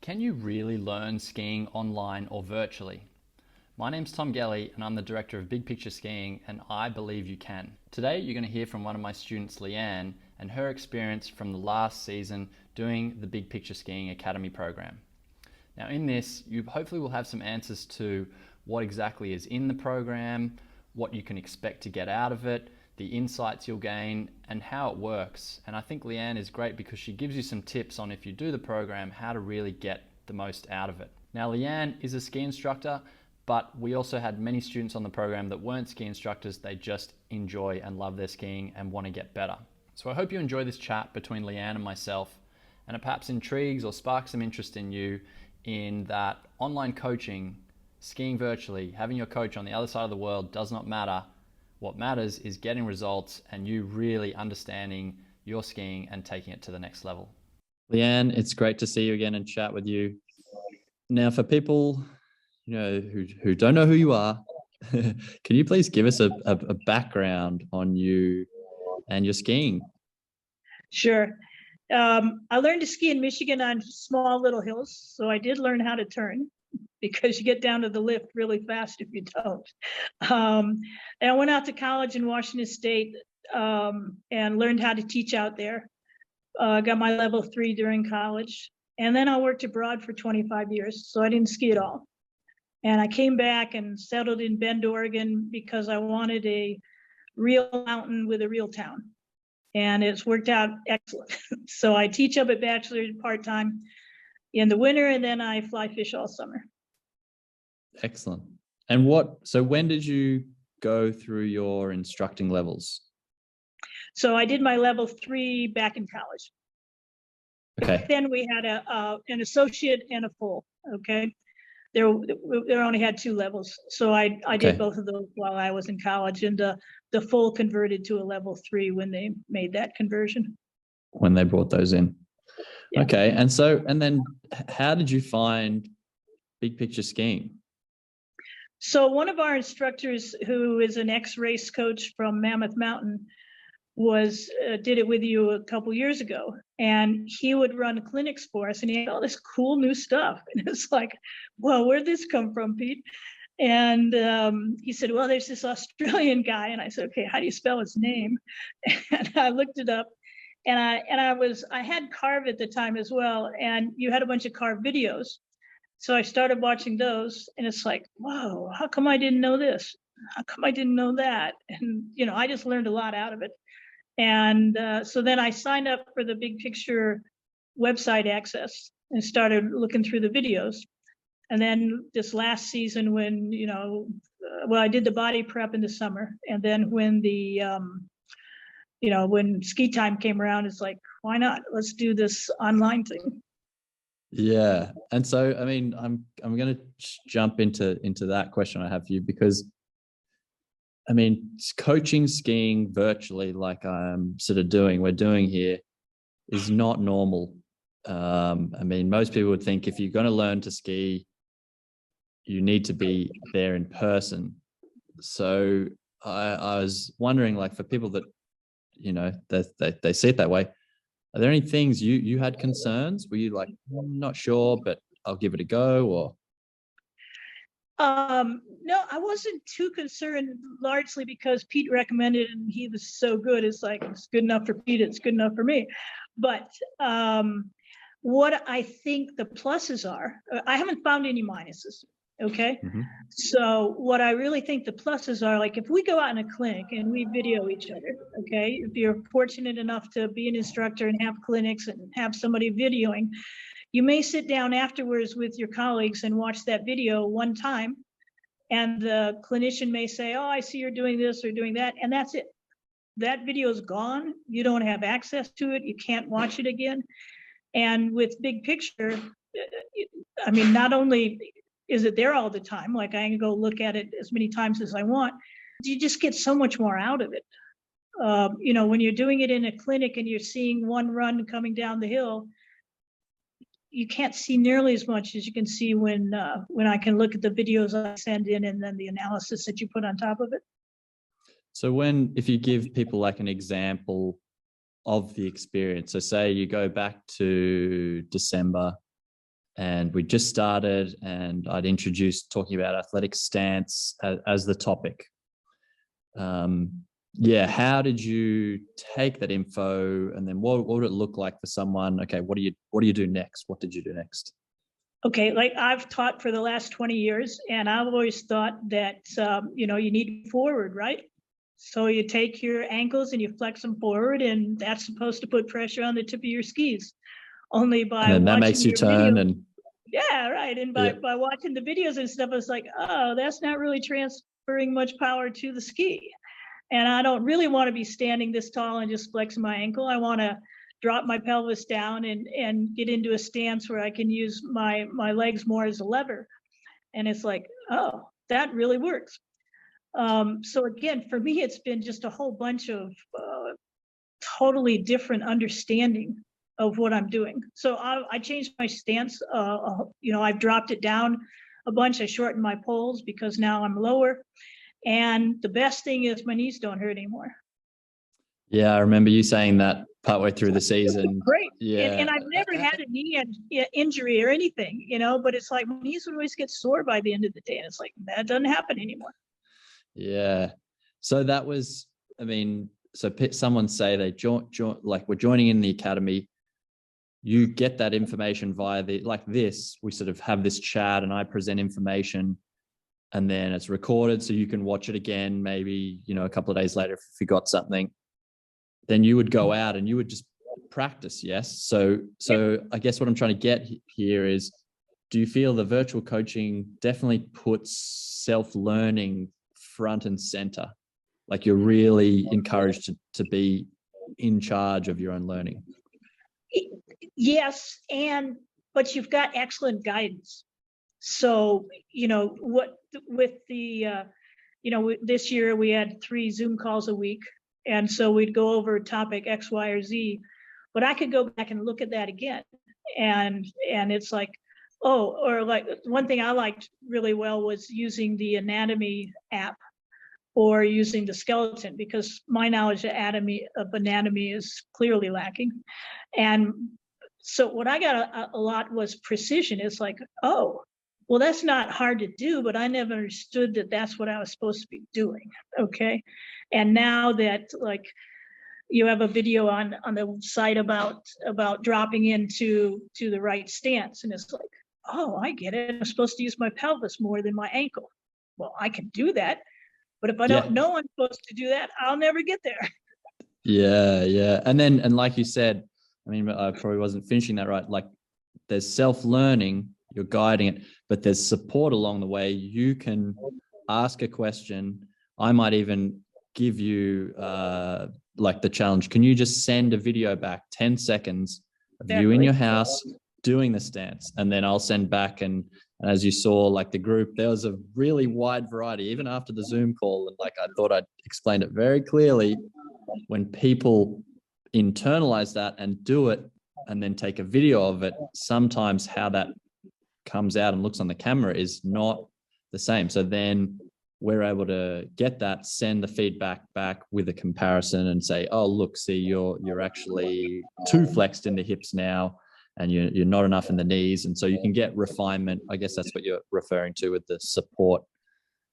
Can you really learn skiing online or virtually? My name's Tom Gellie and I'm the director of Big Picture Skiing, and I believe you can. Today you're going to hear from one of my students, Leanne, and her experience from the last season doing the Big Picture Skiing Academy program. Now in this, you hopefully will have some answers to what exactly is in the program, what you can expect to get out of it, the insights you'll gain, and how it works. And I think Leanne is great because she gives you some tips on, if you do the program, how to really get the most out of it. Now Leanne is a ski instructor, but we also had many students on the program that weren't ski instructors. They just enjoy and love their skiing and want to get better. So I hope you enjoy this chat between Leanne and myself, and it perhaps intrigues or sparks some interest in you in that online coaching, skiing virtually, having your coach on the other side of the world does not matter. What matters is getting results and you really understanding your skiing and taking it to the next level. Leanne, it's great to see you again and chat with you. Now, for people who don't know who you are, can you please give us a background on you and your skiing? Sure. I learned to ski in Michigan on small little hills, so I did learn how to turn, because you get down to the lift really fast if you don't. And I went out to college in Washington State and learned how to teach out there. Got my level 3 during college. And then I worked abroad for 25 years, so I didn't ski at all. And I came back and settled in Bend, Oregon, because I wanted a real mountain with a real town. And it's worked out excellent. So I teach up at bachelor part-time in the winter, and then I fly fish all summer. Excellent. And so when did you go through your instructing levels? So I did my level 3 back in college. Okay. Then we had an associate and a full. Okay. There only had 2 levels. So I did both of those while I was in college, and the full converted to a level 3 when they made that conversion. When they brought those in. Yeah. Okay. And then how did you find Big Picture Skiing? So one of our instructors, who is an ex-race coach from Mammoth Mountain, did it with you a couple years ago, and he would run clinics for us, and he had all this cool new stuff, and it's like, well, where'd this come from, Pete? And he said, well, there's this Australian guy, and I said, okay, how do you spell his name? And I looked it up, and I had Carve at the time as well, and you had a bunch of Carve videos. So I started watching those, and it's like, whoa, how come I didn't know this? How come I didn't know that? And, I just learned a lot out of it. And so then I signed up for the Big Picture website access and started looking through the videos. And then this last season, when, I did the body prep in the summer. And then when when ski time came around, it's like, why not? Let's do this online thing. Yeah. And so, I mean, I'm going to jump into that question I have for you, because I mean, coaching skiing virtually, like we're doing here, is not normal. I mean, most people would think if you're going to learn to ski, you need to be there in person. So I was wondering, like, for people that, they see it that way, are there any things you had concerns? Were you like, not sure, but I'll give it a go? Or no, I wasn't too concerned, largely because Pete recommended it and he was so good. It's like, it's good enough for Pete, it's good enough for me. But what I think the pluses are, I haven't found any minuses. Okay. Mm-hmm. So what I really think the pluses are, like, if we go out in a clinic and we video each other, okay, if you're fortunate enough to be an instructor and have clinics and have somebody videoing, you may sit down afterwards with your colleagues and watch that video one time, and the clinician may say, oh, I see you're doing this or doing that, and that's it. That video is gone. You don't have access to it. You can't watch it again. And with Big Picture, I mean, not only is it there all the time, like I can go look at it as many times as I want, you just get so much more out of it. When you're doing it in a clinic and you're seeing one run coming down the hill, you can't see nearly as much as you can see when I can look at the videos I send in and then the analysis that you put on top of it. So if you give people like an example of the experience, so say you go back to December and we just started, and I'd introduced talking about athletic stance as the topic. Yeah, how did you take that info, and then what would it look like for someone? Okay, what do you do next? What did you do next? Okay, like I've taught for the last 20 years, and I've always thought that you know, you need forward, right? So you take your ankles and you flex them forward, and that's supposed to put pressure on the tip of your skis. Only And by then that watching makes you your turn, video, and yeah, right. And by watching the videos and stuff, I was like, oh, that's not really transferring much power to the ski. And I don't really want to be standing this tall and just flexing my ankle. I want to drop my pelvis down and get into a stance where I can use my legs more as a lever. And it's like, oh, that really works. So again, for me, it's been just a whole bunch of totally different understanding of what I'm doing. So I changed my stance. You know, I've dropped it down a bunch. I shortened my poles because now I'm lower. And the best thing is my knees don't hurt anymore. yeah, I remember you saying that partway through the season. Great. Yeah, And I've never had a knee injury or anything, you know, but it's like my knees would always get sore by the end of the day. And it's like, that doesn't happen anymore. yeah. So that was, I mean, so someone say they like we're joining in the academy. You get that information via like this. We sort of have this chat, and I present information, and then it's recorded, so you can watch it again. Maybe, you know, a couple of days later if you forgot something. Then you would go out and you would just practice. Yes. So I guess what I'm trying to get here is, do you feel the virtual coaching definitely puts self-learning front and center? Like you're really encouraged to be in charge of your own learning? Yes. But you've got excellent guidance. So, you know, what with the, you know, this year we had 3 Zoom calls a week. And so we'd go over topic X, Y, or Z, but I could go back and look at that again. And it's like, oh, or like one thing I liked really well was using the anatomy app or using the skeleton, because my knowledge of anatomy is clearly lacking. And so what I got a lot was precision. It's like, oh, well, that's not hard to do, but I never understood that that's what I was supposed to be doing. Okay. And now that like you have a video on the site about dropping into the right stance, and it's like, oh, I get it. I'm supposed to use my pelvis more than my ankle. Well, I can do that, but if I don't know I'm supposed to do that, I'll never get there. Yeah. And like you said, I mean, I probably wasn't finishing that right. Like there's self-learning, you're guiding it, but there's support along the way. You can ask a question. I might even give you like the challenge. Can you just send a video back 10 seconds of you in your house doing the stance? And then I'll send back. And as you saw, like the group, there was a really wide variety, even after the Zoom call. And like I thought I'd explained it very clearly. When people internalize that and do it and then take a video of it, sometimes how that comes out and looks on the camera is not the same. So then we're able to get that, send the feedback back with a comparison and say, oh, look, see, you're actually too flexed in the hips now, and you're not enough in the knees. And so you can get refinement. I guess that's what you're referring to with the support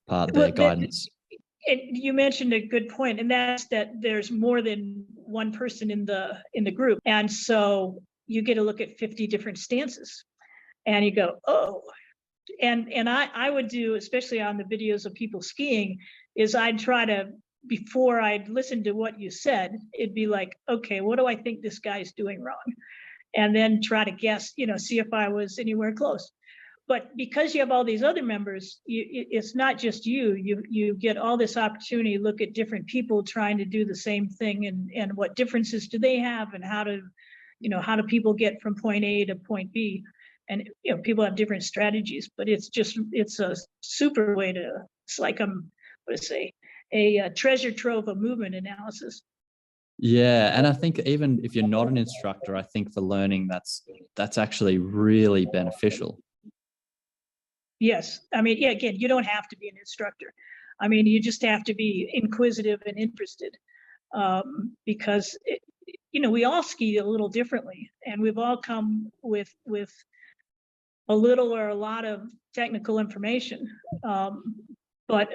part there, guidance. And you mentioned a good point, and that's that there's more than one person in the group. And so you get to look at 50 different stances and you go, oh, and I would do, especially on the videos of people skiing, is I'd try to, before I'd listen to what you said, it'd be like, okay, what do I think this guy's doing wrong? And then try to guess, you know, see if I was anywhere close. But because you have all these other members, it's not just you get all this opportunity to look at different people trying to do the same thing, and what differences do they have, and how do people get from point A to point B. And you know, people have different strategies, but it's a super way to, it's like a treasure trove of movement analysis. Yeah, and I think even if you're not an instructor, I think for learning that's actually really beneficial. Yes, I mean, yeah, again, you don't have to be an instructor. I mean, you just have to be inquisitive and interested, because you know, we all ski a little differently, and we've all come with a little or a lot of technical information. But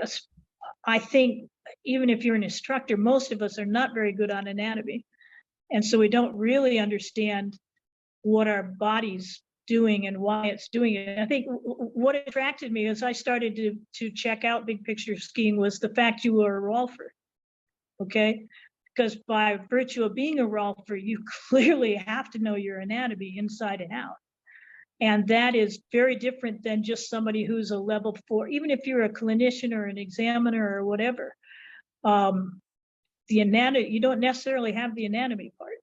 I think even if you're an instructor, most of us are not very good on anatomy. And so we don't really understand what our body's doing and why it's doing it. I think what attracted me as I started to check out big picture skiing was the fact you were a rolfer. Okay. Because by virtue of being a rolfer, you clearly have to know your anatomy inside and out. And that is very different than just somebody who's a level 4, even if you're a clinician or an examiner or whatever. The anatomy, you don't necessarily have the anatomy part.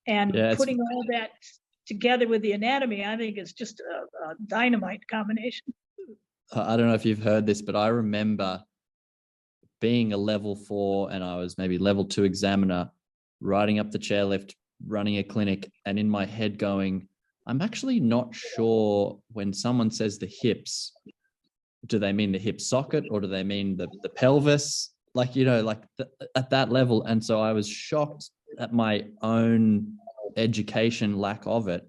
And Yeah, putting all that together with the anatomy, I think is just a dynamite combination. I don't know if you've heard this, but I remember being a level 4 and I was maybe level 2 examiner, riding up the chairlift, running a clinic, and in my head going, I'm actually not sure when someone says the hips, do they mean the hip socket or do they mean the pelvis? Like, you know, like at that level. And so I was shocked at my own education lack of it.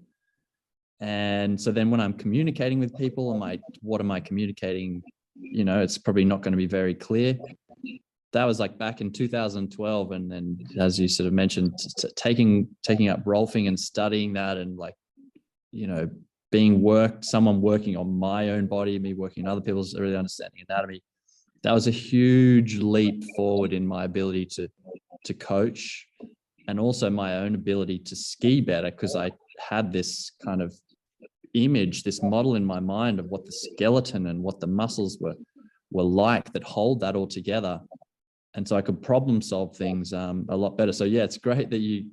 And so then when I'm communicating with people, what am I communicating? You know, it's probably not going to be very clear. That was like back in 2012. And then, as you sort of mentioned, taking up rolfing and studying that, and like, you know, someone working on my own body, me working on other people's, really understanding anatomy. That was a huge leap forward in my ability to coach, and also my own ability to ski better, because I had this kind of image, this model in my mind of what the skeleton and what the muscles were like that hold that all together. And so I could problem solve things a lot better. So yeah, it's great that you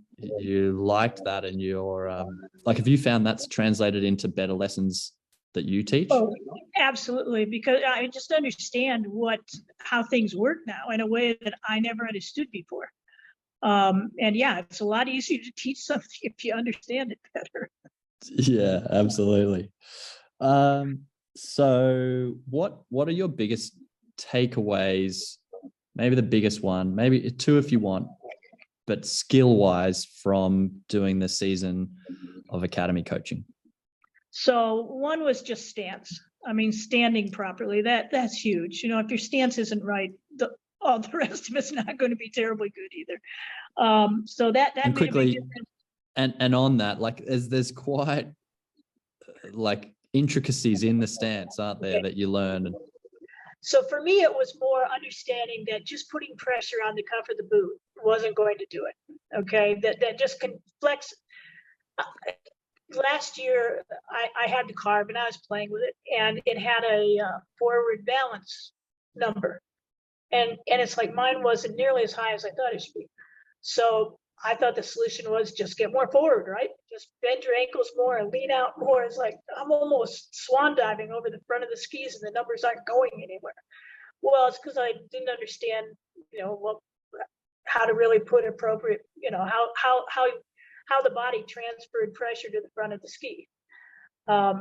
liked that, and you're like, have you found that's translated into better lessons that you teach? Oh, absolutely, because I just understand how things work now in a way that I never understood before. And yeah, it's a lot easier to teach something if you understand it better. Yeah, absolutely. So what are your biggest takeaways? Maybe the biggest one, maybe 2 if you want, but skill-wise from doing the season of academy coaching. So one was just stance. I mean, standing properly, that's huge. You know, if your stance isn't right, all the rest of it's not going to be terribly good either. So that And made a quickly, big difference. and on that, like, there's quite like intricacies in the stance, aren't there, that you learn? So for me, it was more understanding that just putting pressure on the cuff of the boot wasn't going to do it. Okay, that just can flex. Last year, I had the carb and I was playing with it, and it had a forward balance number, and it's like mine wasn't nearly as high as I thought it should be. So I thought the solution was just get more forward, right? Just bend your ankles more and lean out more. It's like I'm almost swan diving over the front of the skis and the numbers aren't going anywhere. Well, it's because I didn't understand, you know, how to really put appropriate, you know, how the body transferred pressure to the front of the ski.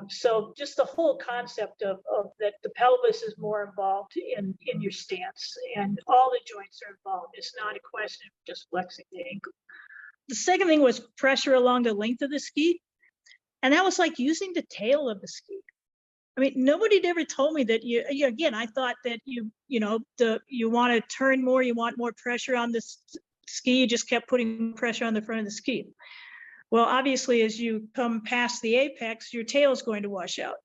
So just the whole concept of that the pelvis is more involved in your stance, and all the joints are involved. It's not a question of just flexing the ankle. The second thing was pressure along the length of the ski. And that was like using the tail of the ski. I mean, nobody had ever told me that again, I thought that you want to turn more, you want more pressure on the ski, you just kept putting pressure on the front of the ski. Well, obviously, as you come past the apex, your tail is going to wash out.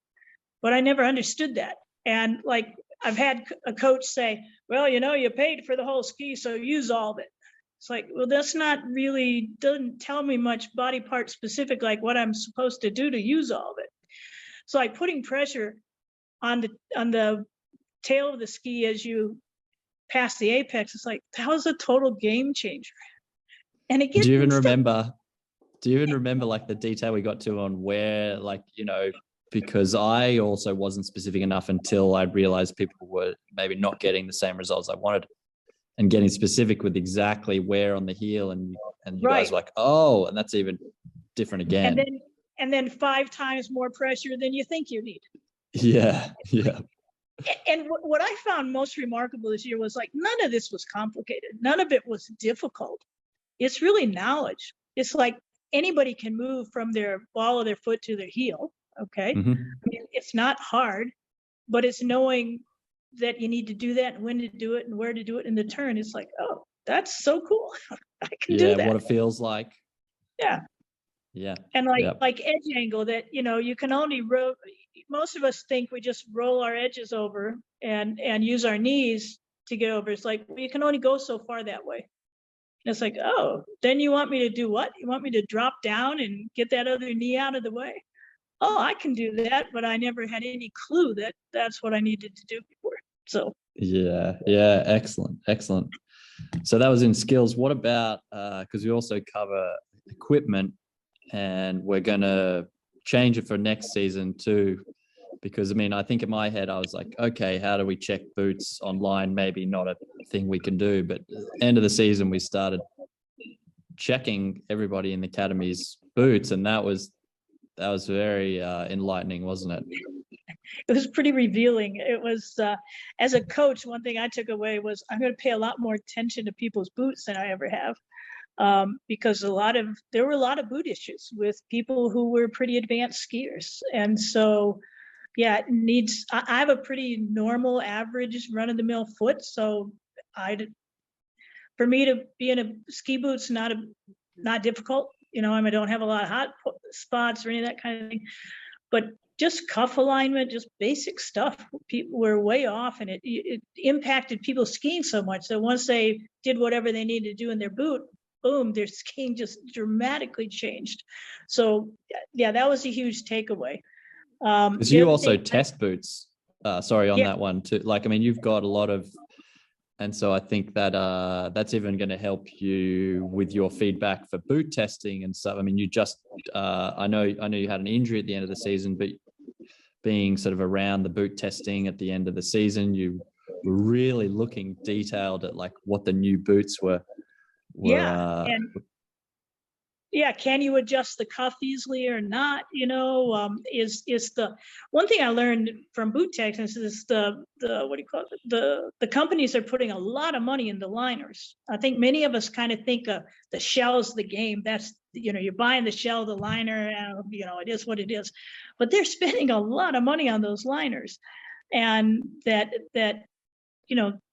But I never understood that. And like, I've had a coach say, well, you know, you paid for the whole ski, so use all of it. It's like, well, that's not really, doesn't tell me much body part specific, like what I'm supposed to do to use all of it. So like putting pressure on the tail of the ski as you pass the apex, it's like, that was a total game changer. And again, do you even remember like the detail we got to on where, like, you know, because I also wasn't specific enough until I realized people were maybe not getting the same results I wanted, and getting specific with exactly where on the heel, and you guys were like, oh, and that's even different again. And then 5 times more pressure than you think you need. Yeah. And what I found most remarkable this year was like, none of this was complicated. None of it was difficult. It's really knowledge. It's like anybody can move from their ball of their foot to their heel. Okay. Mm-hmm. I mean, it's not hard, but it's knowing that you need to do that and when to do it and where to do it in the turn. It's like, oh, that's so cool. I can do Yeah, that. what it feels like. Yeah. Yeah. And Yeah. like edge angle that, you can only most of us think we just roll our edges over and use our knees to get over. It's like, well, you can only go so far that way. And it's like, oh, then you want me to do what? You want me to drop down and get that other knee out of the way? Oh, I can do that, but I never had any clue that that's what I needed to do before. So Yeah. Excellent. So that was in skills. What about, because we also cover equipment, and we're going to change it for next season too. Because I mean, I think in my head, I was like, okay, how do we check boots online? Maybe not a thing we can do, but at the end of the season, we started checking everybody in the academy's boots, and that was very enlightening, wasn't it? it was pretty revealing. It was, as a coach, one thing I took away was I'm going to pay a lot more attention to people's boots than I ever have. Because there were a lot of boot issues with people who were pretty advanced skiers. And so, yeah, I have a pretty normal, average, run-of-the-mill foot. So for me to be in a ski boot's not difficult. I don't have a lot of hot spots or any of that kind of thing. But just cuff alignment, just basic stuff. People were way off, and it impacted people skiing so much. So once they did whatever they needed to do in their boot, boom, their skiing just dramatically changed. So yeah, that was a huge takeaway. Because you also test boots. Sorry, on that one too. Like, I mean, you've got a lot of, and so I think that that's even going to help you with your feedback for boot testing and stuff. I mean, you just, I know you had an injury at the end of the season, but being sort of around the boot testing at the end of the season, you were really looking detailed at like what the new boots were. Can you adjust the cuff easily or not? Is the one thing I learned from boot technicians is the what do you call it? The companies are putting a lot of money into liners. I think many of us kind of think of the shell's the game. That's, you're buying the shell, the liner, it is what it is. But they're spending a lot of money on those liners. And that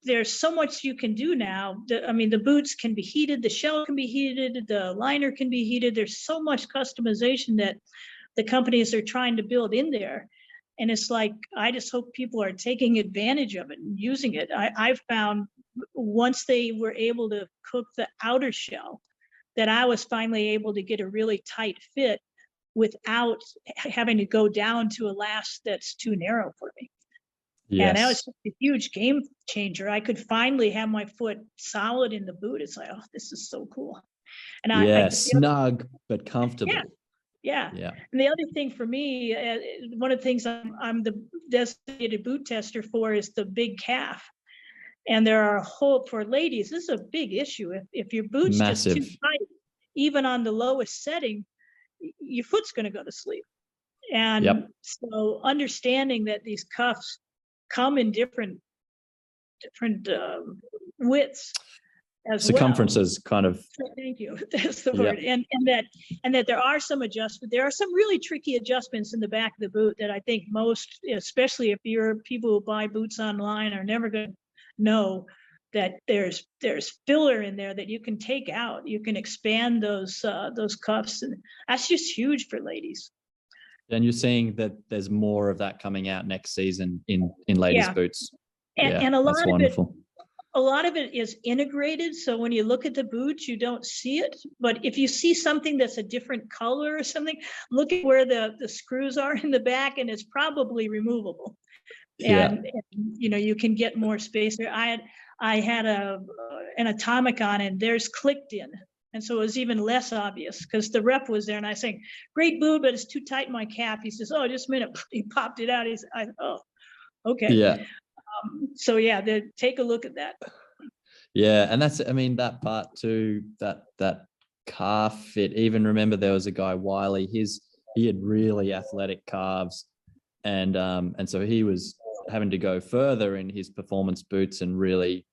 there's so much you can do now. The boots can be heated, the shell can be heated, the liner can be heated. There's so much customization that the companies are trying to build in there. And it's like, I just hope people are taking advantage of it and using it. I've found once they were able to cook the outer shell, that I was finally able to get a really tight fit without having to go down to a last that's too narrow for me. Yes. And that was a huge game changer. I could finally have my foot solid in the boot. It's like, oh, this is so cool. And snug but comfortable. Yeah. And the other thing for me, one of the things I'm the designated boot tester for is the big calf. And there are for ladies, this is a big issue. If your boot's massive, just too tight, even on the lowest setting, your foot's going to go to sleep. And so understanding that these cuffs come in different widths as circumferences, kind of. Thank you. That's the word. And that there are some adjustments. There are some really tricky adjustments in the back of the boot that I think most, especially if you're people who buy boots online, are never going to know that there's filler in there that you can take out. You can expand those cuffs, and that's just huge for ladies. And you're seeing that there's more of that coming out next season in ladies' boots. And a lot of it is integrated. So when you look at the boots, you don't see it. But if you see something that's a different color or something, look at where the screws are in the back, and it's probably removable. And you can get more space there. I had an atomic on, and there's clicked in. And so it was even less obvious because the rep was there, and I saying, great boot, but it's too tight in my calf. He says, oh, just a minute. He popped it out. Oh, okay. Yeah. So take a look at that. Yeah. And that's, that part too, that calf fit. Even remember there was a guy, Wiley, he had really athletic calves. And so he was having to go further in his performance boots and really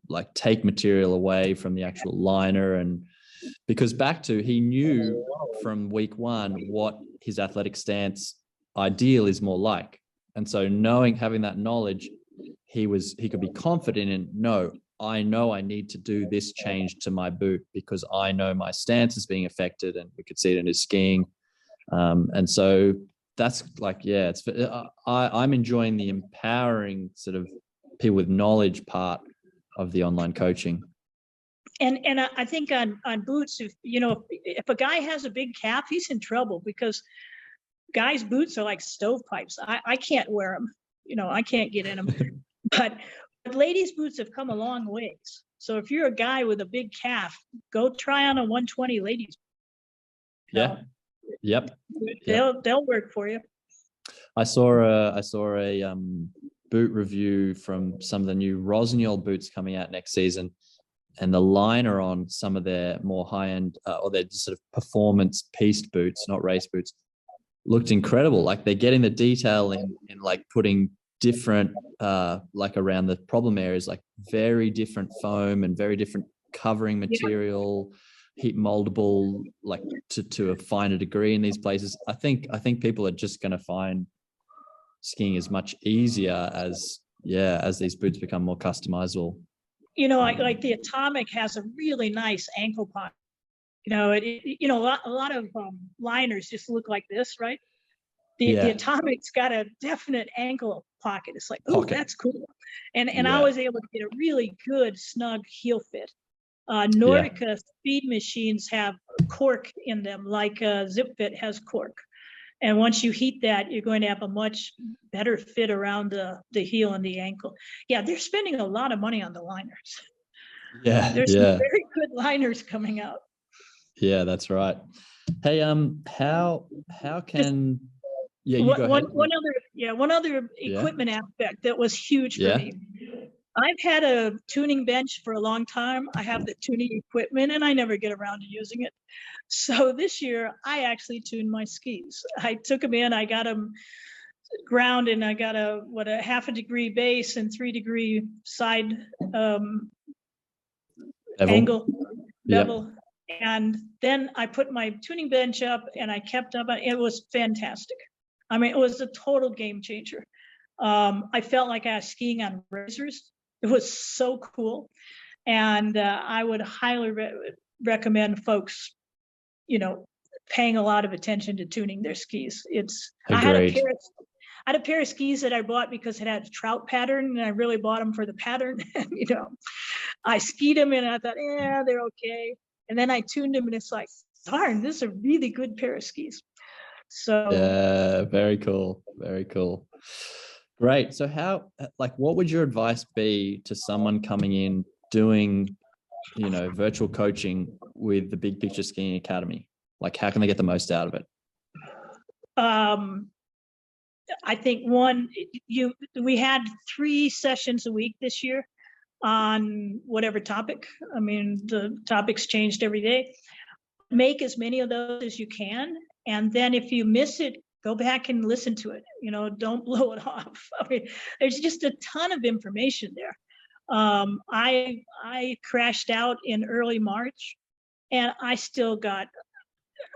like take material away from the actual liner. And because he knew from week one what his athletic stance ideal is more like. And so having that knowledge, he could be confident in, no, I know I need to do this change to my boot because I know my stance is being affected, and we could see it in his skiing. And so that's like, yeah, I'm enjoying the empowering sort of people with knowledge part of the online coaching. And I think on boots, if a guy has a big calf, he's in trouble, because guys' boots are like stovepipes. I can't wear them. I can't get in them. But ladies' boots have come a long ways. So if you're a guy with a big calf, go try on a 120 ladies. Yeah. Yep. They'll work for you. I saw a boot review from some of the new Rossignol boots coming out next season, and the liner on some of their more high-end or their sort of performance pieced boots, not race boots, looked incredible. Like they're getting the detail in like putting different like around the problem areas, like very different foam and very different covering material, heat moldable, like to a finer degree in these places. I think people are just going to find skiing is much easier as these boots become more customizable. Like the Atomic has a really nice ankle pocket. A lot of liners just look like this, right? The Atomic's got a definite ankle pocket. It's like, oh, that's cool. And I was able to get a really good snug heel fit. Nordica speed machines have cork in them, like Zip Fit has cork. And once you heat that, you're going to have a much better fit around the heel and the ankle. Yeah, they're spending a lot of money on the liners. There's some very good liners coming out. Yeah, that's right. Hey, how can one other equipment aspect that was huge for me. I've had a tuning bench for a long time. I have the tuning equipment and I never get around to using it. So this year I actually tuned my skis. I took them in, I got them ground, and I got a 1/2 degree base and 3-degree side angle level. And then I put my tuning bench up and I kept up. It was fantastic. I mean, it was a total game changer. I felt like I was skiing on razors. It was so cool. And I would highly recommend folks, paying a lot of attention to tuning their skis. I had a pair of skis that I bought because it had a trout pattern, and I really bought them for the pattern. I skied them and I thought, they're okay. And then I tuned them and it's like, darn, this is a really good pair of skis. So yeah, very cool. Very cool. Great. So what would your advice be to someone coming in doing, virtual coaching with the Big Picture Skiing Academy? Like, how can they get the most out of it? I think we had 3 sessions a week this year on whatever topic. I mean, the topics changed every day. Make as many of those as you can. And then if you miss it, go back and listen to it. Don't blow it off. I mean, there's just a ton of information there. I crashed out in early March and I still got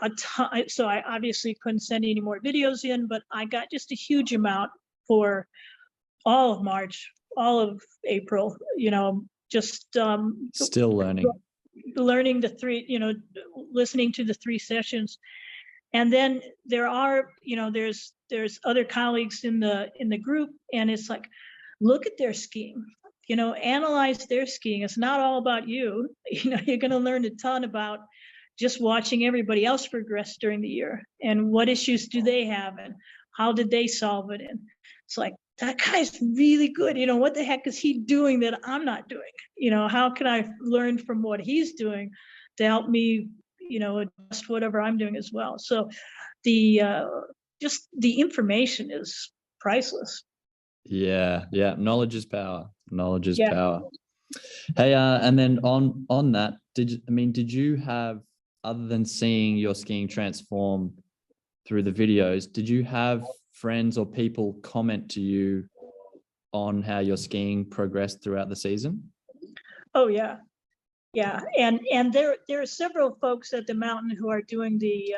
a ton. So I obviously couldn't send any more videos in, but I got just a huge amount for all of March, all of April, just still learning the 3, listening to the 3 sessions. And then there are, there's other colleagues in the group, and it's like, look at their skiing, analyze their skiing. It's not all about you. You're going to learn a ton about just watching everybody else progress during the year, and what issues do they have, and how did they solve it. And it's like, that guy's really good. What the heck is he doing that I'm not doing? How can I learn from what he's doing to help me, adjust whatever I'm doing as well. So just the information is priceless. Yeah. Knowledge is power. Knowledge is power. Hey, and then on that, did you have, other than seeing your skiing transform through the videos, did you have friends or people comment to you on how your skiing progressed throughout the season? Oh yeah. And there are several folks at the mountain who are doing the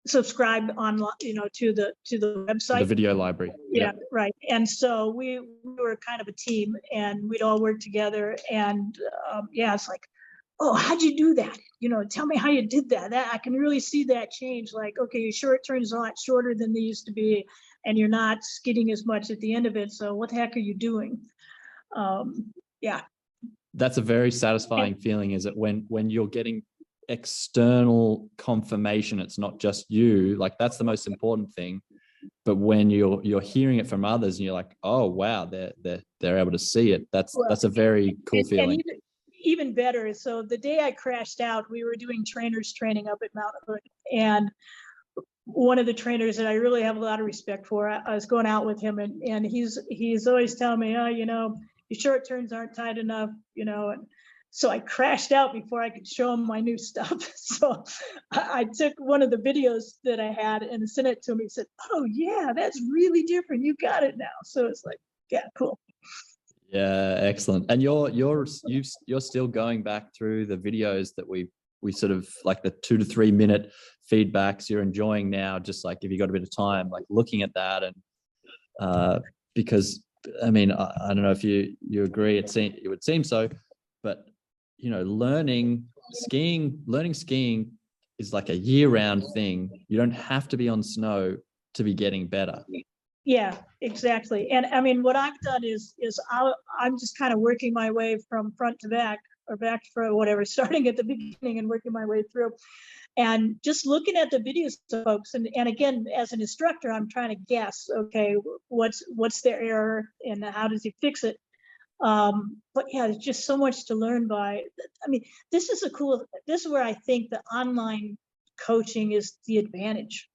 subscribe online, to the website. The video library. Yeah, right. And so we were kind of a team, and we'd all work together. And it's like, oh, how'd you do that? Tell me how you did that. I can really see that change. Like, okay, your short turns a lot shorter than they used to be, and you're not skidding as much at the end of it. So what the heck are you doing? Yeah. That's a very satisfying feeling, is it, when you're getting external confirmation, it's not just you, like that's the most important thing. But when you're hearing it from others and you're like, oh wow, they're able to see it, that's a very cool feeling. And even better, so the day I crashed out, we were doing trainers training up at Mount Hood, and one of the trainers that I really have a lot of respect for, I was going out with him, and he's always telling me, oh, your short turns aren't tight enough, and so I crashed out before I could show him my new stuff. So I took one of the videos that I had and sent it to him. He said, oh yeah, that's really different. You got it now. So it's like, yeah, cool. Yeah, excellent. And you're still going back through the videos that we sort of, like the 2 to 3 minute feedbacks you're enjoying now, just like if you got a bit of time, like looking at that. And because I mean, I don't know if you agree, it would seem so, but learning skiing is like a year-round thing. You don't have to be on snow to be getting better. Yeah, exactly. And I mean, what I've done is I'm just kind of working my way from front to back, or back to front, whatever, starting at the beginning and working my way through, and just looking at the videos of folks. And again, as an instructor, I'm trying to guess, okay, what's their error and how does he fix it? But yeah, there's just so much to learn by. I mean, this is where I think the online coaching is the advantage,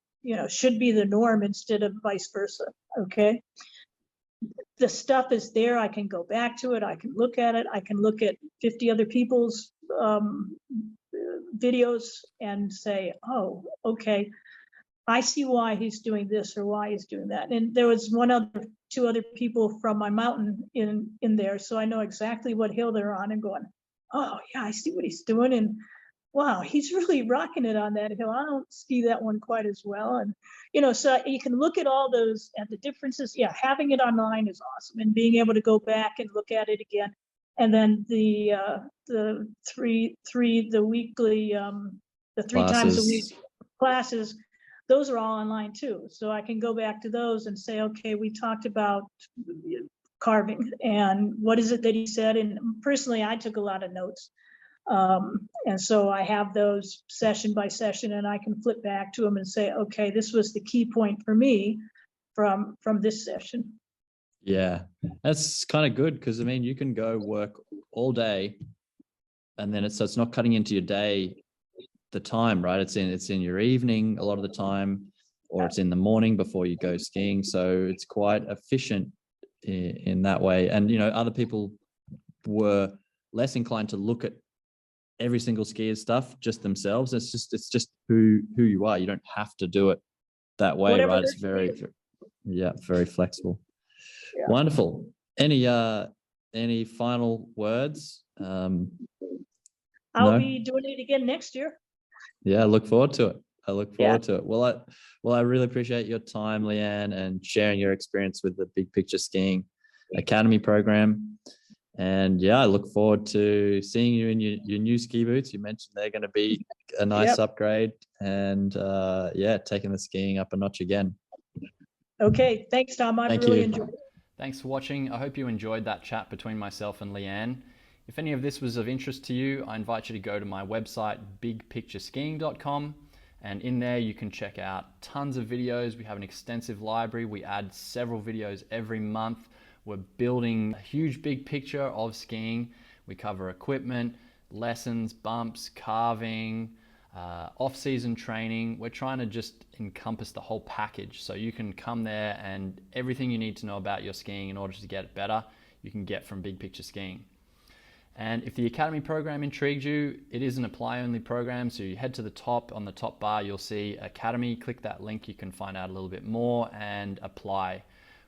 should be the norm instead of vice versa. Okay. The stuff is there. I can go back to it. I can look at it. I can look at 50 other people's videos and say, oh, okay, I see why he's doing this or why he's doing that. And there was two other people from my mountain in there. So I know exactly what hill they're on, and going, oh yeah, I see what he's doing. And wow, he's really rocking it on that hill. I don't ski that one quite as well. And, so you can look at all those and the differences. Yeah, having it online is awesome, and being able to go back and look at it again. And then the weekly, the 3 times a week classes, those are all online too. So I can go back to those and say, okay, we talked about carving, and what is it that he said? And personally, I took a lot of notes. And so I have those session by session, and I can flip back to them and say, okay, this was the key point for me from this session. Yeah, that's kind of good, because I mean, you can go work all day, and then it's not cutting into your day, the time, right? It's in your evening a lot of the time, or it's in the morning before you go skiing. So it's quite efficient in that way. And other people were less inclined to look at every single skier's stuff just themselves. It's just who you are. You don't have to do it that way, right? It's very flexible. Yeah. Wonderful. Any final words? I'll be doing it again next year. Yeah, I look forward to it. To it. Well, I really appreciate your time, Leanne, and sharing your experience with the Big Picture Skiing Academy program. And yeah, I look forward to seeing you in your new ski boots. You mentioned they're going to be a nice upgrade, and taking the skiing up a notch again. Okay, thanks, Tom. I've really enjoyed it. Thanks for watching. I hope you enjoyed that chat between myself and Leanne. If any of this was of interest to you, I invite you to go to my website, bigpictureskiing.com, and in there you can check out tons of videos. We have an extensive library. We add several videos every month. We're building a huge big picture of skiing. We cover equipment, lessons, bumps, carving, off-season training. We're trying to just encompass the whole package, so you can come there and everything you need to know about your skiing in order to get it better, you can get from Big Picture Skiing. And if the Academy program intrigued you, it is an apply-only program, so you head to the top. On the top bar, you'll see Academy. Click that link. You can find out a little bit more and apply.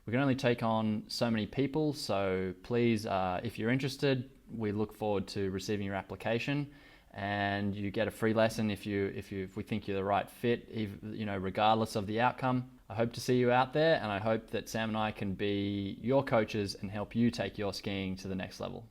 We can only take on so many people, so please, if you're interested, we look forward to receiving your application. and you get a free lesson if we think you're the right fit, regardless of the outcome. I hope to see you out there, and I hope that Sam and I can be your coaches and help you take your skiing to the next level.